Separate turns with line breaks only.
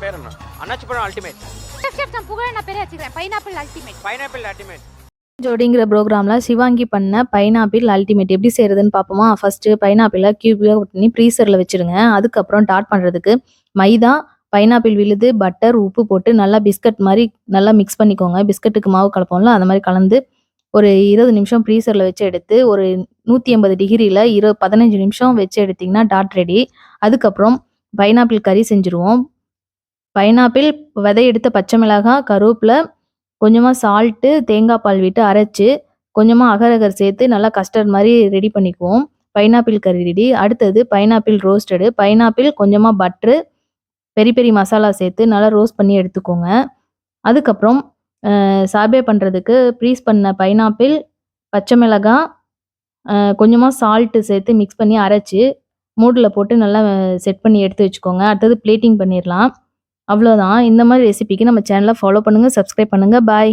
பேர் என்ன? அண்ணாச்சி பழம் அல்டிமேட்.
செஃப் நான் புகழ நான் பேரே வச்சுக்கிறேன். Pineapple ultimate.
Pineapple ultimate.
ஜோடிங்கிற ப்ரோக்ராமில் சிவாங்கி பண்ண பைனாப்பிள் அல்டிமேட் எப்படி செய்கிறதுன்னு பார்ப்போமா. ஃபஸ்ட்டு பைனாப்பிளை கியூபியாக பண்ணி ஃப்ரீசரில் வச்சுருங்க. அதுக்கப்புறம் டாட் பண்ணுறதுக்கு மைதா, பைனாப்பிள் விழுது, பட்டர், உப்பு போட்டு நல்லா பிஸ்கட் மாதிரி நல்லா மிக்ஸ் பண்ணிக்கோங்க. பிஸ்கட்டுக்கு மாவு கலப்போம்ல அந்த மாதிரி கலந்து ஒரு 20 நிமிஷம் ஃப்ரீசரில் வச்சு எடுத்து ஒரு 180 டிகிரியில் 15 நிமிஷம் வச்சு எடுத்திங்கன்னா டாட் ரெடி. அதுக்கப்புறம் பைனாப்பிள் கறி செஞ்சுருவோம். பைனாப்பிள், விதை எடுத்த பச்சை மிளகாய், கருவேப்பிலை, கொஞ்சமாக சால்ட்டு, தேங்காய் பால் விட்டு அரைச்சி கொஞ்சமாக அகரகர் சேர்த்து நல்லா கஸ்டர்ட் மாதிரி ரெடி பண்ணிக்குவோம். பைனாப்பிள் கறி ரெடி. அடுத்தது பைனாப்பிள் ரோஸ்டடு. பைனாப்பிள், கொஞ்சமாக பட்ரு, பெரி பெரி மசாலா சேர்த்து நல்லா ரோஸ்ட் பண்ணி எடுத்துக்கோங்க. அதுக்கப்புறம் சாபே பண்ணுறதுக்கு ஃப்ரீஸ் பண்ண பைனாப்பிள், பச்சை மிளகாய், கொஞ்சமாக சால்ட்டு சேர்த்து மிக்ஸ் பண்ணி அரைச்சி மூடில் போட்டு நல்லா செட் பண்ணி எடுத்து வச்சுக்கோங்க. அடுத்தது பிளேட்டிங் பண்ணிடலாம். அவ்வளோதான். இந்த மாதிரி ரெசிபிக்கு நம்ம சேனலை ஃபாலோ பண்ணுங்கள், சப்ஸ்கிரைப் பண்ணுங்கள். பாய்.